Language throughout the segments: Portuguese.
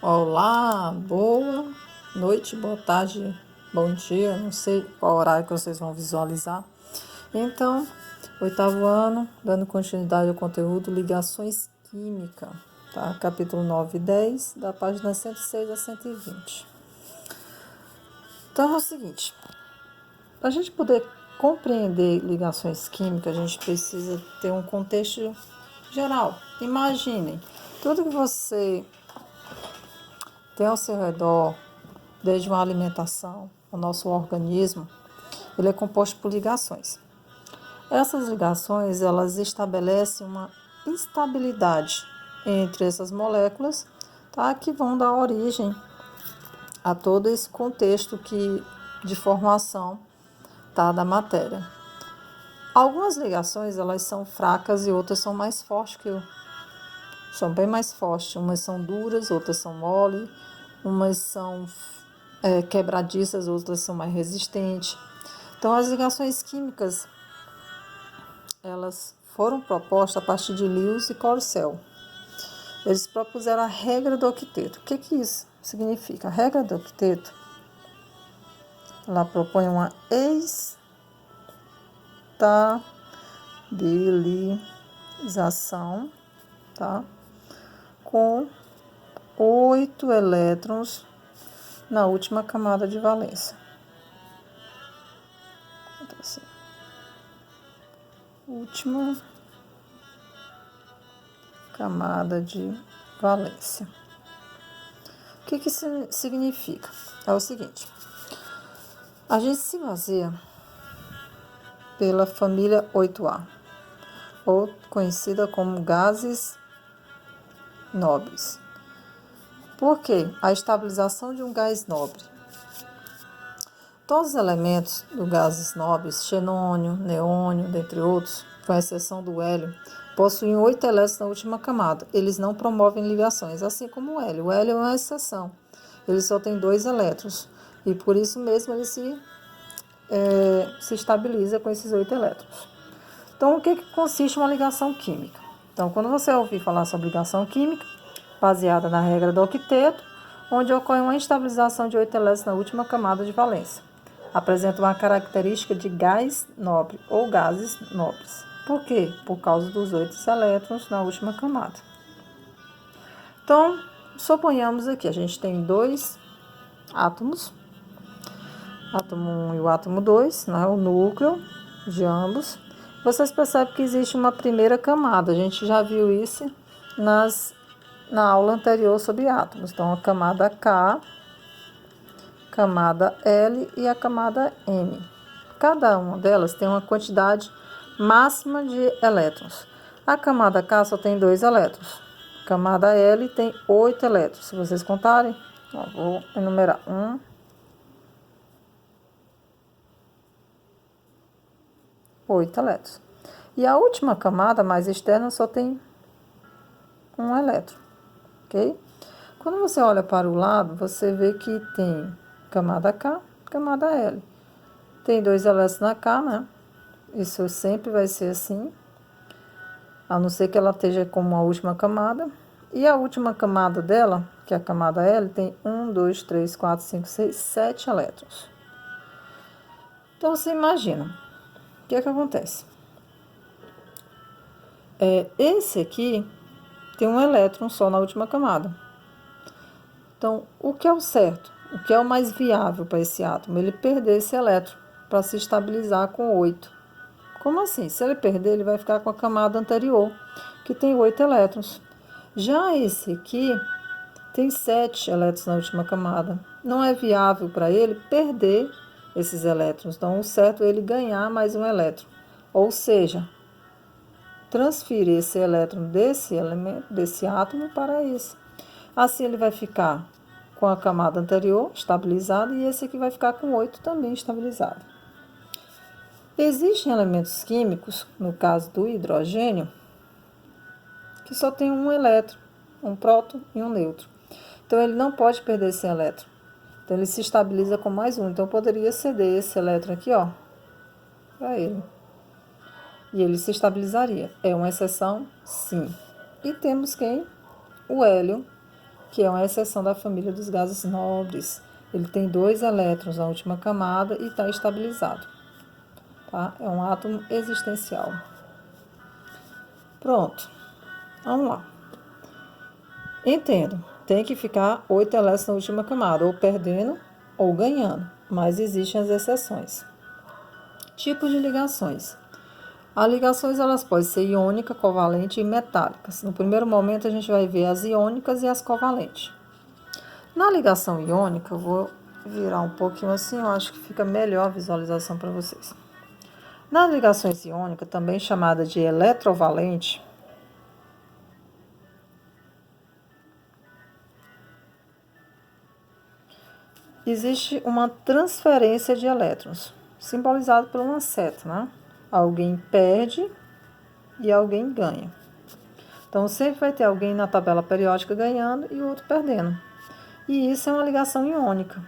Olá, boa noite, boa tarde, bom dia, não sei qual horário que vocês vão visualizar. Então, oitavo ano, dando continuidade ao conteúdo Ligações Química, tá? Capítulo 9 e 10, da página 106 a 120. Então é o seguinte, para a gente poder compreender ligações químicas, a gente precisa ter um contexto geral. Imaginem, tudo que você tem ao seu redor, desde uma alimentação, o nosso organismo, ele é composto por ligações. Essas ligações, elas estabelecem uma instabilidade entre essas moléculas, tá? Que vão dar origem a todo esse contexto de formação, tá? Da matéria. Algumas ligações, elas são fracas e outras são mais fortes são bem mais fortes. Umas são duras, outras são mole, umas são quebradiças, outras são mais resistentes. Então, as ligações químicas, elas foram propostas a partir de Lewis e Corcel. Eles propuseram a regra do octeto. O que isso significa? A regra do octeto, ela propõe uma estabilização, tá? Com 8 elétrons na última camada de valência. Então, assim, última camada de valência. O que isso significa? É o seguinte, a gente se baseia pela família 8A, ou conhecida como gases nobres. Por quê? A estabilização de um gás nobre. Todos os elementos do gases nobres, xenônio, neônio, dentre outros, com exceção do hélio, possuem 8 elétrons na última camada. Eles não promovem ligações, assim como o hélio. O hélio é uma exceção. Ele só tem 2 elétrons. E por isso mesmo ele se estabiliza com esses 8 elétrons. Então, o que consiste uma ligação química? Então, quando você ouvir falar sobre ligação química, baseada na regra do octeto, onde ocorre uma estabilização de 8 elétrons na última camada de valência, apresenta uma característica de gás nobre ou gases nobres. Por quê? Por causa dos 8 elétrons na última camada. Então, suponhamos aqui, a gente tem 2 átomos, átomo 1 e o átomo 2, né, o núcleo de ambos. Vocês percebem que existe uma primeira camada, a gente já viu isso na aula anterior sobre átomos. Então, a camada K, camada L e a camada M. Cada uma delas tem uma quantidade máxima de elétrons. A camada K só tem 2 elétrons. A camada L tem 8 elétrons. Se vocês contarem, vou enumerar 8 elétrons. E a última camada, mais externa, só tem 1 elétron. Ok? Quando você olha para o lado, você vê que tem camada K, camada L. Tem 2 elétrons na K, né? Isso sempre vai ser assim, a não ser que ela esteja como a última camada. E a última camada dela, que é a camada L, tem 1, 2, 3, 4, 5, 6, 7 elétrons. Então, você imagina, o que acontece? Esse aqui tem 1 elétron só na última camada. Então, o que é o certo? O que é o mais viável para esse átomo? Ele perder esse elétron para se estabilizar com 8. Como assim? Se ele perder, ele vai ficar com a camada anterior, que tem 8 elétrons. Já esse aqui tem 7 elétrons na última camada. Não é viável para ele perder esses elétrons. Então, o certo é ele ganhar mais 1 elétron. Ou seja, transferir esse elétron desse elemento, desse átomo para esse. Assim, ele vai ficar com a camada anterior estabilizada e esse aqui vai ficar com 8 também estabilizado. Existem elementos químicos, no caso do hidrogênio, que só tem 1 elétron, um próton e um nêutron. Então, ele não pode perder esse elétron. Então, ele se estabiliza com mais 1. Então, eu poderia ceder esse elétron aqui, ó, para ele. E ele se estabilizaria. É uma exceção? Sim. E temos quem? O hélio, que é uma exceção da família dos gases nobres. Ele tem 2 elétrons na última camada e está estabilizado. Tá? É um átomo existencial. Pronto. Vamos lá. Entendo. Tem que ficar 8 elétrons na última camada, ou perdendo ou ganhando. Mas existem as exceções. Tipos de ligações. As ligações elas podem ser iônica, covalente e metálicas. No primeiro momento a gente vai ver as iônicas e as covalentes. Na ligação iônica, eu vou virar um pouquinho assim, eu acho que fica melhor a visualização para vocês. Nas ligações iônicas, também chamada de eletrovalente, existe uma transferência de elétrons, simbolizado por uma seta, né? Alguém perde e alguém ganha. Então, sempre vai ter alguém na tabela periódica ganhando e o outro perdendo. E isso é uma ligação iônica,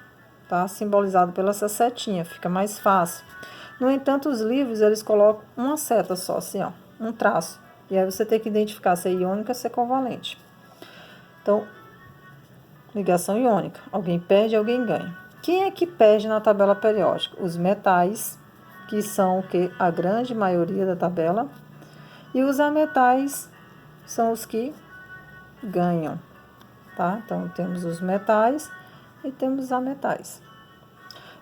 tá? Simbolizado pela essa setinha, fica mais fácil. No entanto, os livros, eles colocam uma seta só, assim, ó, um traço. E aí você tem que identificar se é iônica ou se é covalente. Então, ligação iônica. Alguém perde, alguém ganha. Quem é que perde na tabela periódica? Os metais, que são o que? A grande maioria da tabela. E os ametais são os que ganham, tá? Então, temos os metais e temos os ametais.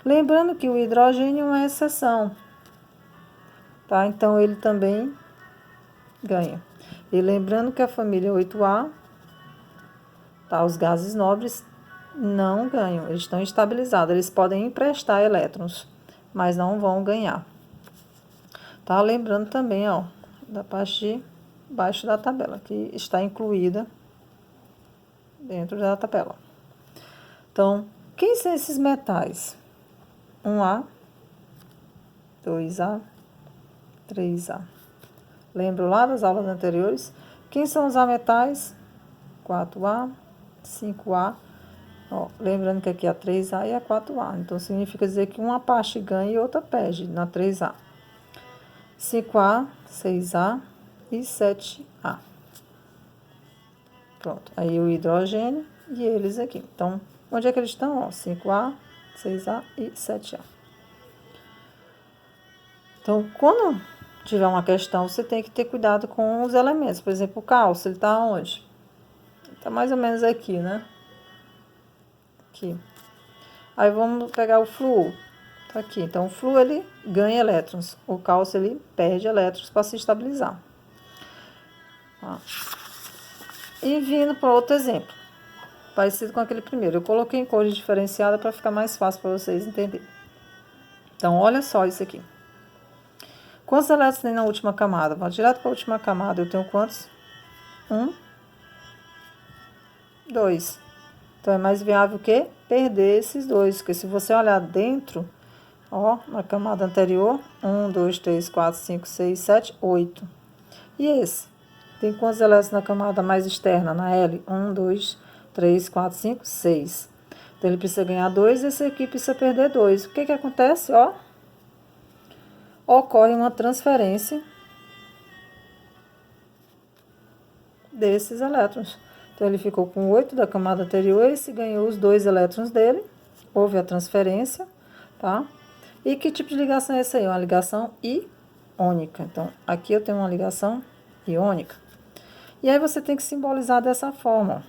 Lembrando que o hidrogênio é uma exceção, tá? Então, ele também ganha. E lembrando que a família 8A, tá? Os gases nobres não ganham, eles estão estabilizados. Eles podem emprestar elétrons, mas não vão ganhar. Tá? Lembrando também, ó, da parte de baixo da tabela, que está incluída dentro da tabela. Então, quem são esses metais? 1A, 2A, 3A. Lembro lá das aulas anteriores? Quem são os ametais? 4A, 5A. Ó, lembrando que aqui é a 3A e a 4A. Então, significa dizer que uma parte ganha e outra perde na 3A. 5A, 6A e 7A. Pronto. Aí o hidrogênio e eles aqui. Então, onde é que eles estão? Ó, 5A, 6A e 7A. Então, quando tiver uma questão, você tem que ter cuidado com os elementos. Por exemplo, o cálcio, ele está onde? Está mais ou menos aqui, né? Aqui. Aí vamos pegar o flúor. Tá aqui. Então, o flúor, ele ganha elétrons. O cálcio, ele perde elétrons para se estabilizar. Tá. E vindo para outro exemplo. Parecido com aquele primeiro. Eu coloquei em cores diferenciadas para ficar mais fácil para vocês entenderem. Então, olha só isso aqui. Quantos elétrons tem na última camada? Vou direto para a última camada. Eu tenho quantos? 1, 2. Então, é mais viável o quê? Perder esses dois. Porque se você olhar dentro, ó, na camada anterior, 1, 2, 3, 4, 5, 6, 7, 8. E esse? Tem quantos elétrons na camada mais externa, na L? 1, 2, 3, 4, 5, 6. Então, ele precisa ganhar 2 e esse aqui precisa perder 2. O que que acontece? Ó, ocorre uma transferência desses elétrons. Então, ele ficou com 8 da camada anterior, esse ganhou os 2 elétrons dele, houve a transferência, tá? E que tipo de ligação é essa aí? Uma ligação iônica. Então, aqui eu tenho uma ligação iônica. E aí você tem que simbolizar dessa forma.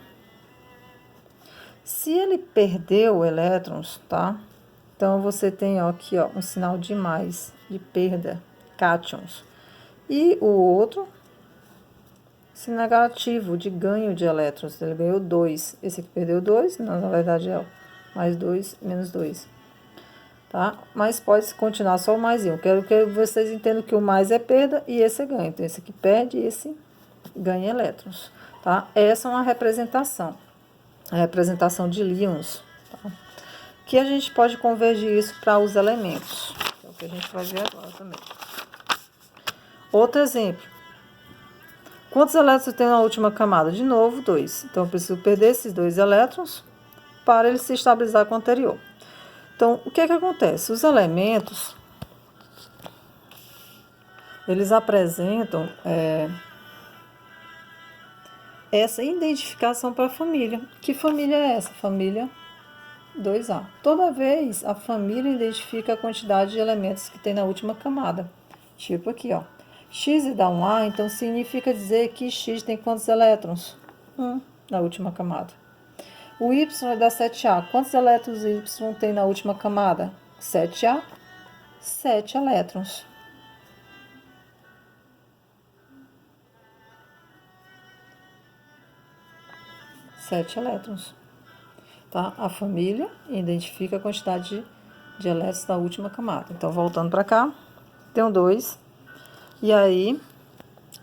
Se ele perdeu elétrons, tá? Então, você tem ó, aqui ó, um sinal de mais, de perda, cátions. E o outro, sinal negativo, de ganho de elétrons. Ele ganhou 2. Esse aqui perdeu 2, na verdade é mais 2, menos 2. Tá? Mas pode continuar só o mais 1. Quero que vocês entendam que o mais é perda e esse é ganho. Então, esse aqui perde e esse ganha elétrons. Tá? Essa é uma representação. A representação de íons. Tá? Que a gente pode convergir isso para os elementos. É o que a gente vai ver agora também. Outro exemplo. Quantos elétrons tem na última camada? De novo, 2. Então, eu preciso perder esses 2 elétrons para ele se estabilizar com o anterior. Então, o que é que acontece? Os elementos, eles apresentam essa identificação para a família. Que família é essa? Família 2A. Toda vez a família identifica a quantidade de elementos que tem na última camada. Tipo aqui, ó. X dá um A, então significa dizer que X tem quantos elétrons? 1 na última camada. O Y é da 7A. Quantos elétrons Y tem na última camada? 7A, 7 elétrons. Sete elétrons. Tá? A família identifica a quantidade de elétrons da última camada. Então, voltando para cá, tenho 2. E aí,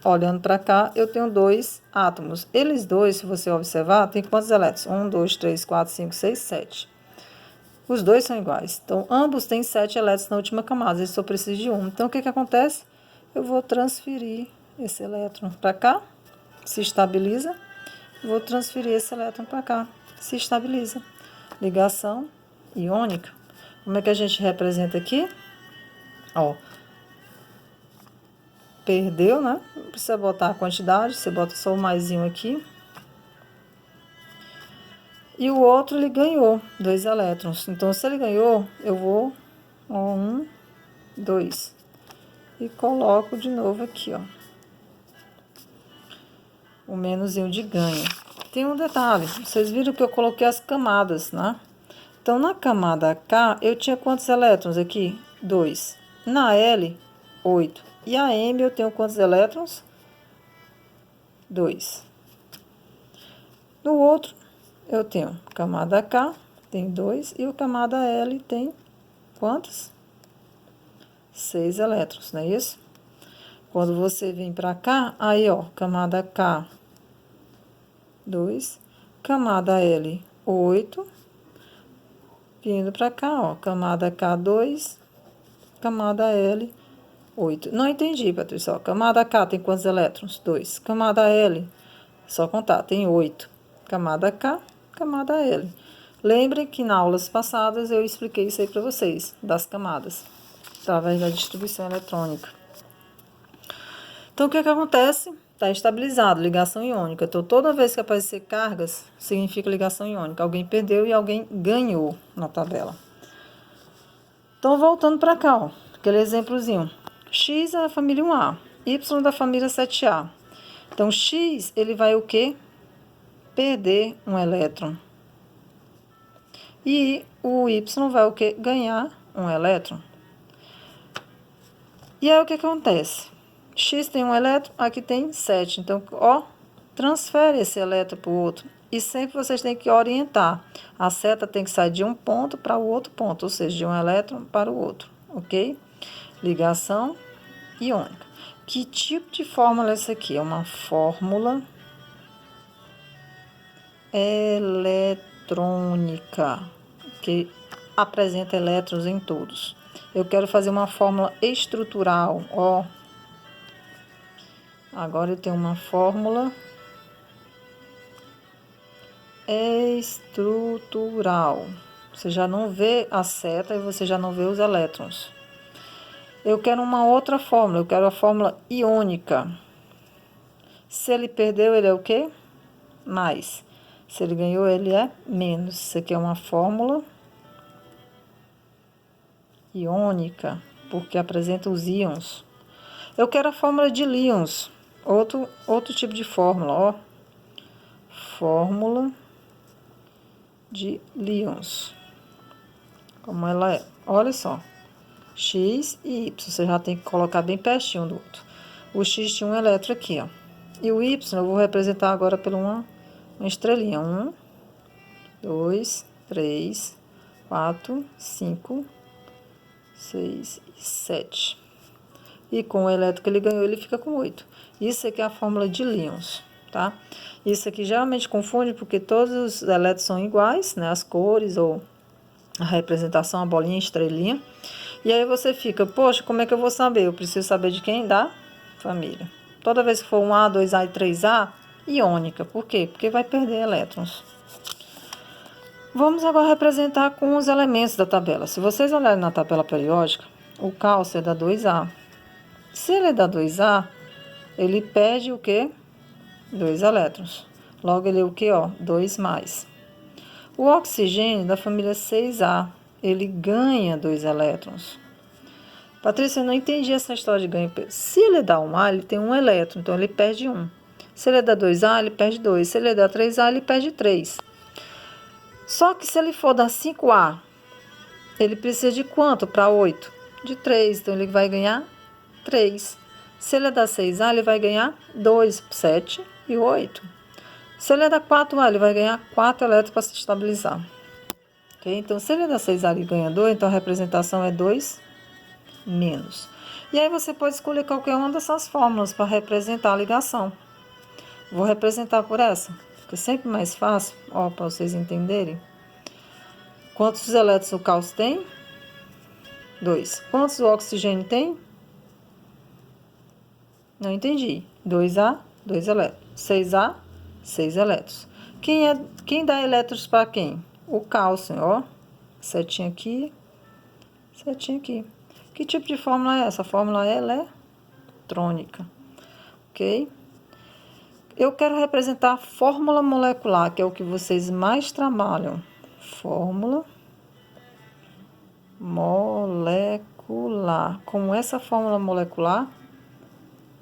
olhando para cá, eu tenho 2 átomos. Eles dois, se você observar, tem quantos elétrons? 1, 2, 3, 4, 5, 6, 7. Os dois são iguais. Então, ambos têm 7 elétrons na última camada. Eu só preciso de 1. Então, o que acontece? Eu vou transferir esse elétron para cá, se estabiliza. Vou transferir esse elétron para cá, se estabiliza. Ligação iônica. Como é que a gente representa aqui? Ó, perdeu, né? Não precisa botar a quantidade, você bota só o maisinho aqui. E o outro, ele ganhou 2 elétrons. Então, se ele ganhou, eu vou, ó, 1, 2. E coloco de novo aqui, ó. O menuzinho de ganho. Tem um detalhe, vocês viram que eu coloquei as camadas, né? Então, na camada K, eu tinha quantos elétrons aqui? 2. Na L, 8. E a M, eu tenho quantos elétrons? 2. No outro, eu tenho camada K, tem 2. E o camada L tem quantos? 6 elétrons, não é isso? Quando você vem para cá, aí, ó, camada K, 2, camada L, 8, vindo para cá, ó, camada K2, camada L, 8. Não entendi, Patrícia, ó, camada K tem quantos elétrons? 2. Camada L, só contar, tem 8. Camada K, camada L. Lembrem que nas aulas passadas eu expliquei isso aí para vocês, das camadas, através da distribuição eletrônica. Então, o que acontece? Está estabilizado, ligação iônica. Então, toda vez que aparecer cargas, significa ligação iônica. Alguém perdeu e alguém ganhou na tabela. Então, voltando para cá, ó, aquele exemplozinho. X é da família 1A, Y da família 7A. Então, X, ele vai o quê? Perder um elétron. E o Y vai o quê? Ganhar um elétron. E aí, o que acontece? X tem um elétron, aqui tem 7. Então, ó, transfere esse elétron para o outro. E sempre vocês têm que orientar. A seta tem que sair de um ponto para o outro ponto, ou seja, de um elétron para o outro, ok? Ligação iônica. Que tipo de fórmula é essa aqui? É uma fórmula eletrônica, que apresenta elétrons em todos. Eu quero fazer uma fórmula estrutural, ó. Agora eu tenho uma fórmula estrutural. Você já não vê a seta e você já não vê os elétrons. Eu quero uma outra fórmula, eu quero a fórmula iônica. Se ele perdeu, ele é o quê? Mais. Se ele ganhou, ele é menos. Isso aqui é uma fórmula iônica, porque apresenta os íons. Eu quero a fórmula de líons. Outro tipo de fórmula, ó. Fórmula de líons. Como ela é. Olha só. X e Y. Você já tem que colocar bem pertinho do outro. O X tinha um elétron aqui, ó. E o Y eu vou representar agora por uma estrelinha. 1, 2, 3, 4, 5, 6 e 7. E com o elétron que ele ganhou, ele fica com 8. Isso aqui é a fórmula de Lyons, tá? Isso aqui geralmente confunde porque todos os elétrons são iguais, né? As cores ou a representação, a bolinha, a estrelinha. E aí você fica, poxa, como é que eu vou saber? Eu preciso saber de quem? Da família. Toda vez que for 1A, 2A e 3A, iônica. Por quê? Porque vai perder elétrons. Vamos agora representar com os elementos da tabela. Se vocês olharem na tabela periódica, o cálcio é da 2A. Se ele é da 2A, ele perde o quê? 2 elétrons. Logo, ele é o que, ó? 2 mais. O oxigênio da família 6A, ele ganha 2 elétrons. Patrícia, eu não entendi essa história de ganho. Se ele dá 1A, ele tem 1 elétron, então ele perde 1. Se ele dá 2A, ele perde 2. Se ele dá 3A, ele perde 3. Só que se ele for dar 5A, ele precisa de quanto para 8? De 3, então ele vai ganhar 3. Se ele dá 6A, ele vai ganhar 2, 7 e 8. Se ele dá 4A, ele vai ganhar 4 elétrons para se estabilizar. Okay? Então, se ele dá 6A, ele ganha 2, então a representação é 2 menos. E aí você pode escolher qualquer uma dessas fórmulas para representar a ligação. Vou representar por essa, que é sempre mais fácil, ó, para vocês entenderem. Quantos elétrons o cálcio tem? 2. Quantos o oxigênio tem? Não entendi. 2A, 2 elétrons. 6A, 6 elétrons. Quem dá elétrons para quem? O cálcio, ó. Setinha aqui, setinha aqui. Que tipo de fórmula é essa? A fórmula é eletrônica, ok? Eu quero representar a fórmula molecular, que é o que vocês mais trabalham. Fórmula molecular. Como essa fórmula molecular,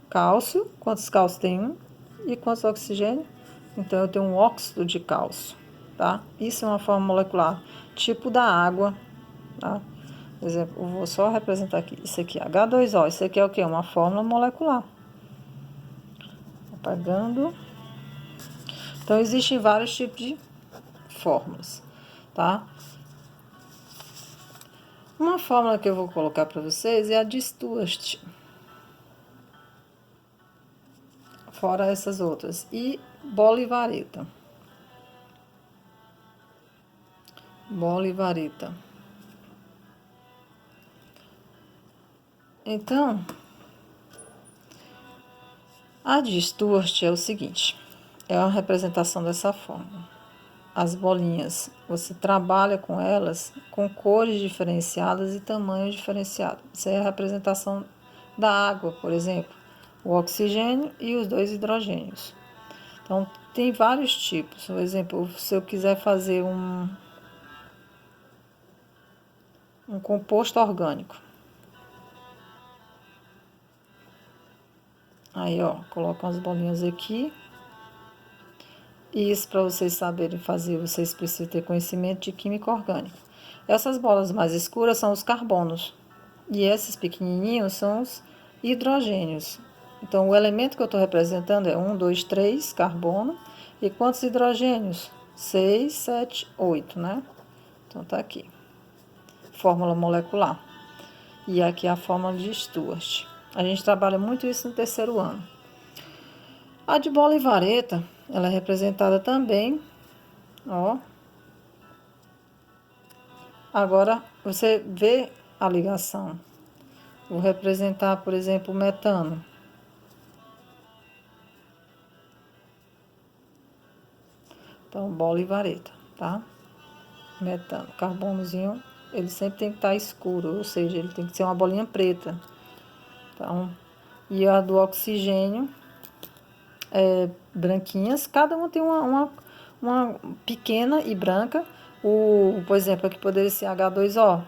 cálcio, quantos cálcios tem 1? E quantos oxigênio? Então, eu tenho um óxido de cálcio, tá? Isso é uma fórmula molecular, tipo da água, tá? Por exemplo, eu vou só representar aqui. Isso aqui é H2O. Isso aqui é o quê? Uma fórmula molecular. Apagando. Então, existem vários tipos de fórmulas, tá? Uma fórmula que eu vou colocar para vocês é a de Stuart. Fora essas outras. E bola e vareta. Bola e vareta. Então, a de Stuart é o seguinte, é uma representação dessa forma. As bolinhas, você trabalha com elas com cores diferenciadas e tamanhos diferenciados. Isso é a representação da água, por exemplo, o oxigênio e os 2 hidrogênios. Então, tem vários tipos. Por exemplo, se eu quiser fazer um composto orgânico. Aí, ó, coloco as bolinhas aqui. E isso, para vocês saberem fazer, vocês precisam ter conhecimento de química orgânica. Essas bolas mais escuras são os carbonos. E esses pequenininhos são os hidrogênios. Então, o elemento que eu estou representando é 1, 2, 3, carbono. E quantos hidrogênios? 6, 7, 8, né? Então, tá aqui. Fórmula molecular. E aqui a fórmula de Stuart. A gente trabalha muito isso no 3º ano. A de bola e vareta, ela é representada também, ó. Agora, você vê a ligação. Vou representar, por exemplo, o metano. Então, bola e vareta, tá? Metano. Carbonozinho, ele sempre tem que estar escuro, ou seja, ele tem que ser uma bolinha preta. Então, e a do oxigênio, branquinhas, cada uma tem uma pequena e branca. Por exemplo, aqui poderia ser H2O.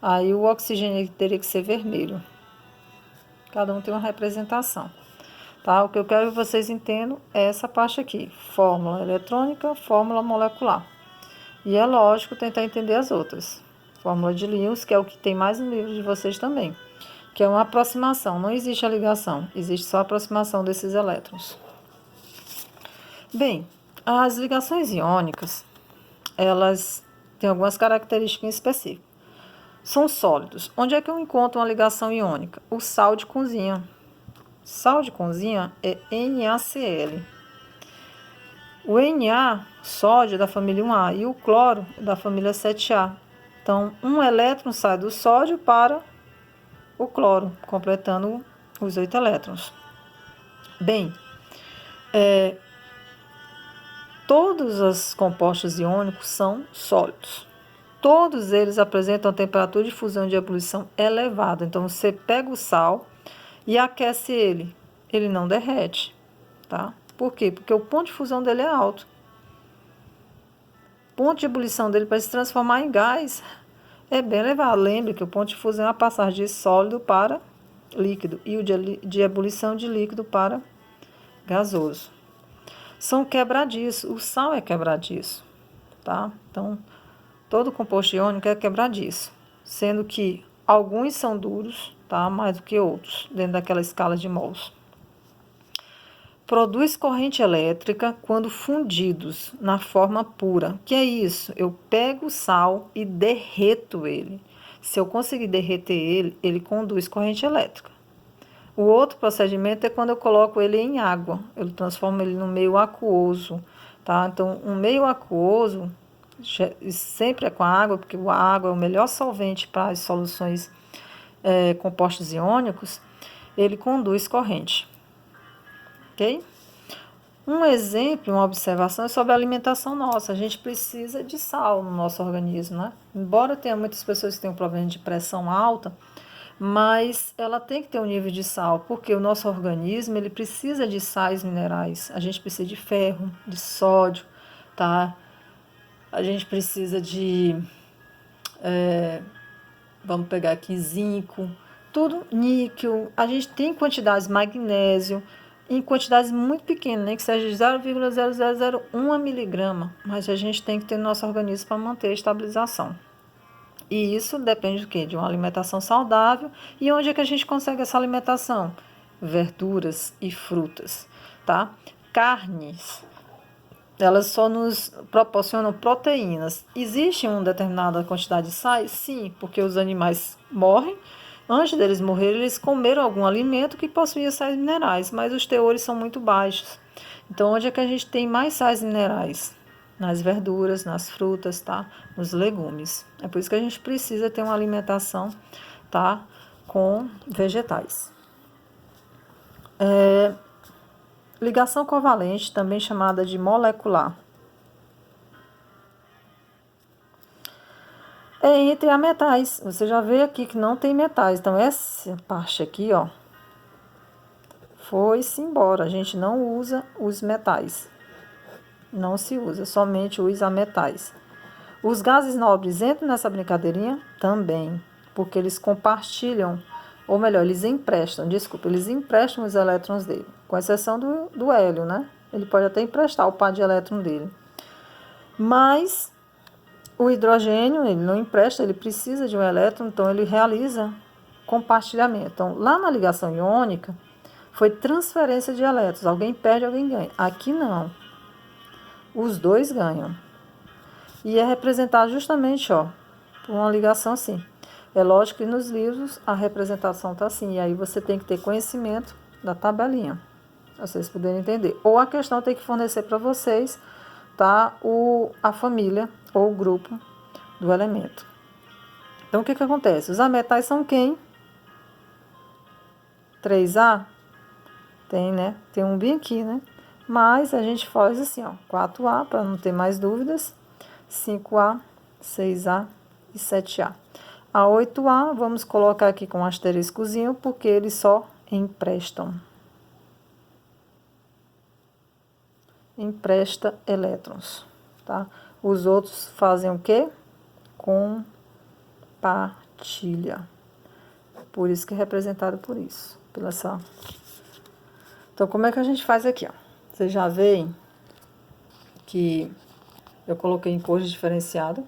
Aí o oxigênio teria que ser vermelho. Cada um tem uma representação. Tá? O que eu quero que vocês entendam é essa parte aqui. Fórmula eletrônica, fórmula molecular. E é lógico tentar entender as outras. Fórmula de Lewis, que é o que tem mais no livro de vocês também. Que é uma aproximação, não existe a ligação, existe só a aproximação desses elétrons. Bem, as ligações iônicas, elas têm algumas características específicas. São sólidos. Onde é que eu encontro uma ligação iônica? O sal de cozinha. Sal de cozinha é NaCl. O Na, sódio, é da família 1A, e o cloro é da família 7A. Então, um elétron sai do sódio para o cloro, completando os 8 elétrons. Bem, todos os compostos iônicos são sólidos. Todos eles apresentam a temperatura de fusão e de ebulição elevada. Então, você pega o sal e aquece ele. Ele não derrete, tá? Por quê? Porque o ponto de fusão dele é alto. O ponto de ebulição dele para se transformar em gás é bem elevado. Lembre que o ponto de fusão é a passagem de sólido para líquido e o de ebulição de líquido para gasoso. São quebradiços. O sal é quebradiço, tá? Então, todo composto iônico é quebradiço, sendo que alguns são duros, tá? Mais do que outros, dentro daquela escala de mols. Produz corrente elétrica quando fundidos na forma pura. Que é isso? Eu pego o sal e derreto ele. Se eu conseguir derreter ele, ele conduz corrente elétrica. O outro procedimento é quando eu coloco ele em água. Eu transformo ele no meio aquoso, tá? Então, um meio aquoso sempre é com a água, porque a água é o melhor solvente para as soluções compostos iônicos. Ele conduz corrente. Ok? Um exemplo, uma observação é sobre a alimentação nossa. A gente precisa de sal no nosso organismo, né? Embora tenha muitas pessoas que tenham problema de pressão alta, mas ela tem que ter um nível de sal, porque o nosso organismo ele precisa de sais minerais. A gente precisa de ferro, de sódio, tá? A gente precisa de, vamos pegar aqui, zinco, tudo, níquel. A gente tem quantidades de magnésio, em quantidades muito pequenas, nem que seja de 0,0001 miligrama, mas a gente tem que ter no nosso organismo para manter a estabilização. E isso depende do quê? De uma alimentação saudável. E onde é que a gente consegue essa alimentação? Verduras e frutas, tá? Carnes, elas só nos proporcionam proteínas. Existe uma determinada quantidade de sais? Sim, porque os animais morrem. Antes deles morrerem, eles comeram algum alimento que possuía sais minerais, mas os teores são muito baixos. Então, onde é que a gente tem mais sais minerais? Nas verduras, nas frutas, tá? Nos legumes. É por isso que a gente precisa ter uma alimentação, tá? Com vegetais. Ligação covalente, também chamada de molecular. É entre a metais. Você já vê aqui que não tem metais. Então, essa parte aqui, ó, foi-se embora. A gente não usa os metais. Não se usa, somente os ametais. Os gases nobres entram nessa brincadeirinha? Também, porque eles compartilham, ou melhor, eles emprestam os elétrons dele, com exceção do hélio, né? Ele pode até emprestar o par de elétron dele. Mas o hidrogênio, ele não empresta, ele precisa de um elétron, então ele realiza compartilhamento. Então, lá na ligação iônica, foi transferência de elétrons. Alguém perde, alguém ganha. Aqui não. Os dois ganham. E é representado justamente, ó, por uma ligação assim. É lógico que nos livros a representação está assim. E aí você tem que ter conhecimento da tabelinha, para vocês poderem entender. Ou a questão tem que fornecer para vocês, tá, a família ou o grupo do elemento. Então, o que acontece? Os ametais são quem? 3A? Tem, né? Tem um bem aqui, né? Mas a gente faz assim, ó, 4A, para não ter mais dúvidas, 5A, 6A e 7A. A 8A, vamos colocar aqui com um asteriscozinho, porque eles só emprestam. Empresta elétrons, tá? Os outros fazem o quê? Compartilha. Por isso que é representado por isso, pela essa. Então, como é que a gente faz aqui, ó? Vocês já veem que eu coloquei em cores diferenciadas.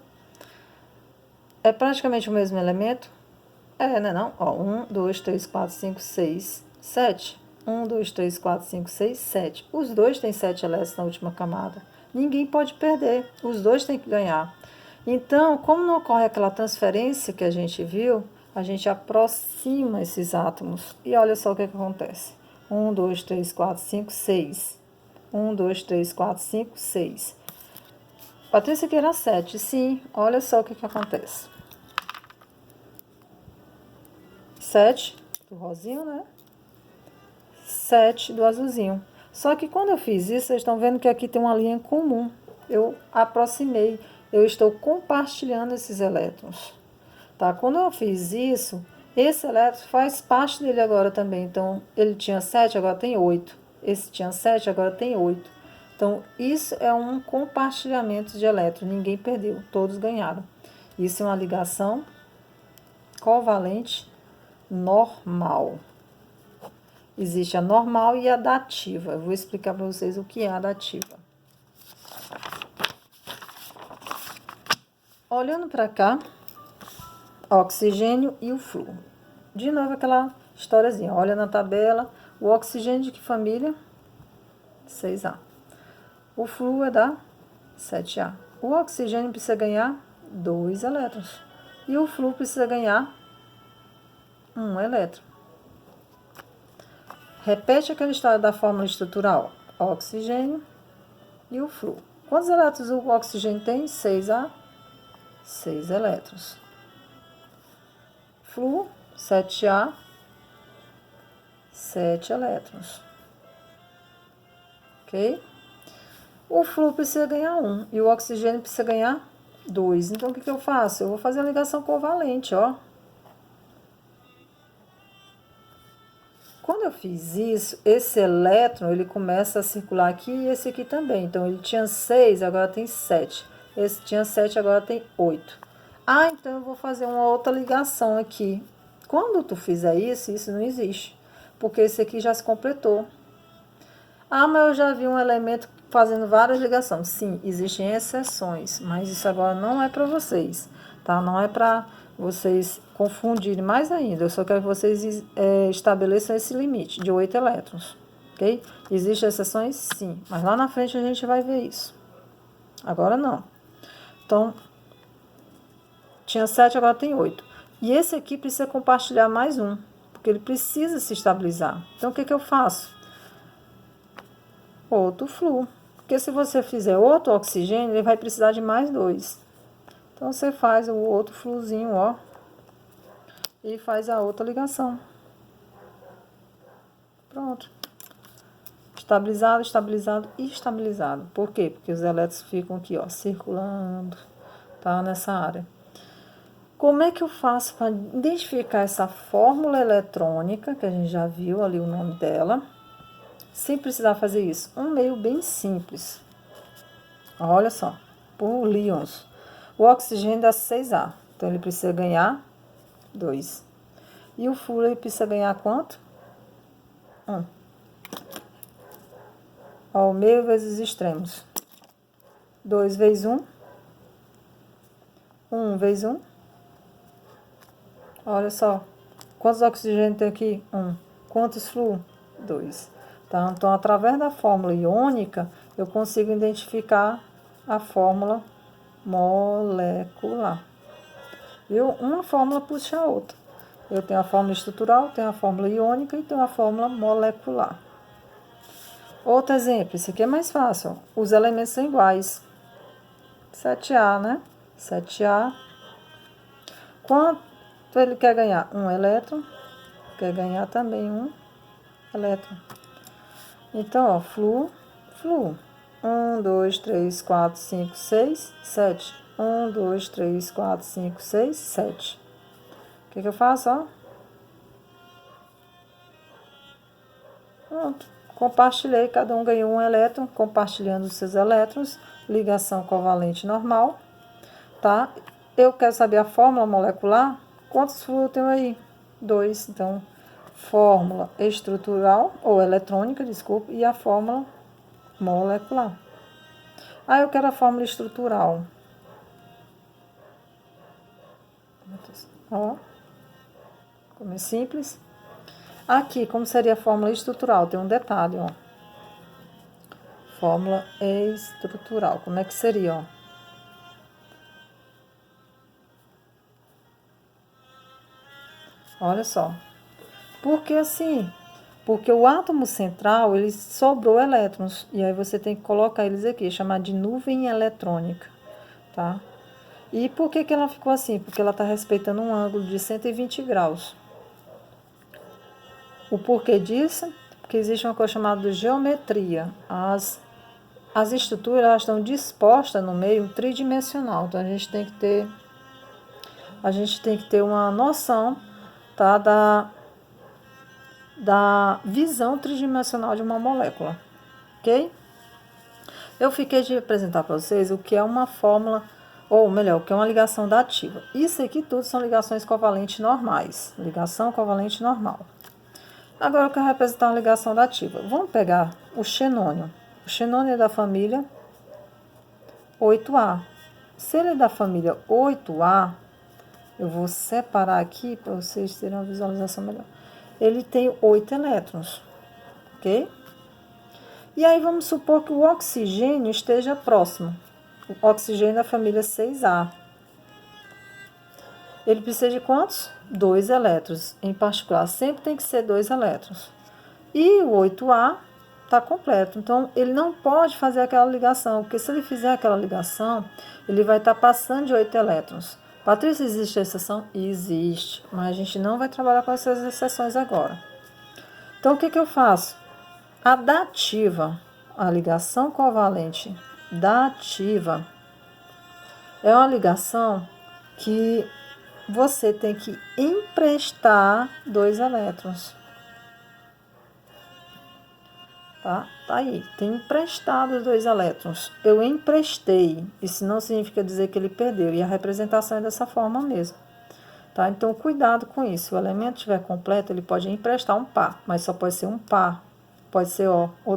É praticamente o mesmo elemento? Né, não? Ó, 1, 2, 3, 4, 5, 6, 7. 1, 2, 3, 4, 5, 6, 7. Os dois têm 7 elétrons na última camada. Ninguém pode perder. Os dois têm que ganhar. Então, como não ocorre aquela transferência que a gente viu, a gente aproxima esses átomos. E olha só o que acontece. 1, 2, 3, 4, 5, 6. 1, 2, 3, 4, 5, 6. Patrícia queira 7. Sim, olha só o que acontece. 7 do rosinho, né? 7 do azulzinho. Só que quando eu fiz isso, vocês estão vendo que aqui tem uma linha comum. Eu aproximei, eu estou compartilhando esses elétrons. Tá? Quando eu fiz isso, esse elétron faz parte dele agora também. Então, ele tinha 7, agora tem 8. Esse tinha 7, agora tem 8. Então, isso é um compartilhamento de elétrons. Ninguém perdeu, todos ganharam. Isso é uma ligação covalente normal. Existe a normal e a dativa. Eu vou explicar para vocês o que é a dativa. Olhando para cá, oxigênio e o flúor. De novo aquela historiazinha. Olha na tabela, o oxigênio de que família? 6A. O flúor é da 7A. O oxigênio precisa ganhar 2 elétrons. E o flúor precisa ganhar 1 elétron. Repete aquela história da fórmula estrutural. Oxigênio e o flúor. Quantos elétrons o oxigênio tem? 6A. 6 elétrons. Flúor, 7A. 7 elétrons. Ok? O flúor precisa ganhar 1 e o oxigênio precisa ganhar 2. Então, o que eu faço? Eu vou fazer a ligação covalente, ó. Quando eu fiz isso, esse elétron, ele começa a circular aqui e esse aqui também. Então, ele tinha 6, agora tem 7. Esse tinha 7, agora tem 8. Ah, então eu vou fazer uma outra ligação aqui. Quando tu fizer isso, isso não existe. Porque esse aqui já se completou. Ah, mas eu já vi um elemento fazendo várias ligações. Sim, existem exceções, mas isso agora não é para vocês, tá? Não é para vocês confundirem mais ainda. Eu só quero que vocês estabeleçam esse limite de 8 elétrons, ok? Existem exceções? Sim, mas lá na frente a gente vai ver isso. Agora não. Então, tinha 7, agora tem 8. E esse aqui precisa compartilhar mais um, porque ele precisa se estabilizar. Então, o que eu faço? Outro flúor. Porque se você fizer outro oxigênio, ele vai precisar de mais 2. Então, você faz o outro flúorzinho, ó. E faz a outra ligação. Pronto. Estabilizado, estabilizado e estabilizado. Por quê? Porque os elétrons ficam aqui, ó, circulando, tá? Nessa área. Como é que eu faço para identificar essa fórmula eletrônica, que a gente já viu ali o nome dela, sem precisar fazer isso? Um meio bem simples. Olha só, por Lyons. O oxigênio dá 6A, então ele precisa ganhar 2. E o flúor ele precisa ganhar quanto? 1. Ó, o meio vezes os extremos. 2 vezes 1. 1 vezes 1. Olha só. Quantos oxigênios tem aqui? 1. Quantos flúor? 2. Tá? Então, através da fórmula iônica, eu consigo identificar a fórmula molecular. Viu? Uma fórmula puxa a outra. Eu tenho a fórmula estrutural, tenho a fórmula iônica e tenho a fórmula molecular. Outro exemplo, esse aqui é mais fácil. Os elementos são iguais. 7A, né? 7A. Quanto ele quer ganhar? 1 elétron. Quer ganhar também 1 elétron. Então, ó, flúor, flúor. 1, 2, 3, 4, 5, 6, 7. 1, 2, 3, 4, 5, 6, 7. O que eu faço, ó? Pronto. Compartilhei, cada um ganhou 1 elétron, compartilhando os seus elétrons. Ligação covalente normal, tá? Eu quero saber a fórmula molecular. Quantos flúor eu tenho aí? 2. Então, fórmula estrutural, ou eletrônica, desculpa, e a fórmula molecular. Ah, eu quero a fórmula estrutural. Ó, como é simples. Aqui, como seria a fórmula estrutural? Tem um detalhe, ó. Fórmula estrutural. Como é que seria, ó? Olha só. Por que assim? Porque o átomo central, ele sobrou elétrons. E aí você tem que colocar eles aqui, chamar de nuvem eletrônica, tá? E por que ela ficou assim? Porque ela está respeitando um ângulo de 120 graus. O porquê disso? Porque existe uma coisa chamada de geometria. As estruturas elas estão dispostas no meio tridimensional. Então, a gente tem que ter uma noção, tá, da visão tridimensional de uma molécula, ok? Eu fiquei de apresentar para vocês o que é uma fórmula, ou melhor, o que é uma ligação dativa. Isso aqui tudo são ligações covalentes normais, ligação covalente normal. Agora eu quero representar uma ligação dativa. Vamos pegar o xenônio. O xenônio é da família 8A. Se ele é da família 8A, eu vou separar aqui para vocês terem uma visualização melhor. Ele tem 8 elétrons, ok? E aí vamos supor que o oxigênio esteja próximo. O oxigênio da família 6A. Ele precisa de quantos? 2 elétrons. Em particular, sempre tem que ser 2 elétrons. E o 8A está completo. Então, ele não pode fazer aquela ligação, porque se ele fizer aquela ligação, ele vai estar passando de 8 elétrons. Patrícia, existe exceção? Existe, mas a gente não vai trabalhar com essas exceções agora. Então, o que eu faço? A dativa, a ligação covalente dativa, é uma ligação que você tem que emprestar 2 elétrons. Tá aí, tem emprestado 2 elétrons. Eu emprestei, isso não significa dizer que ele perdeu, e a representação é dessa forma mesmo. Tá? Então, cuidado com isso. Se o elemento estiver completo, ele pode emprestar um par, mas só pode ser um par. Pode ser O ou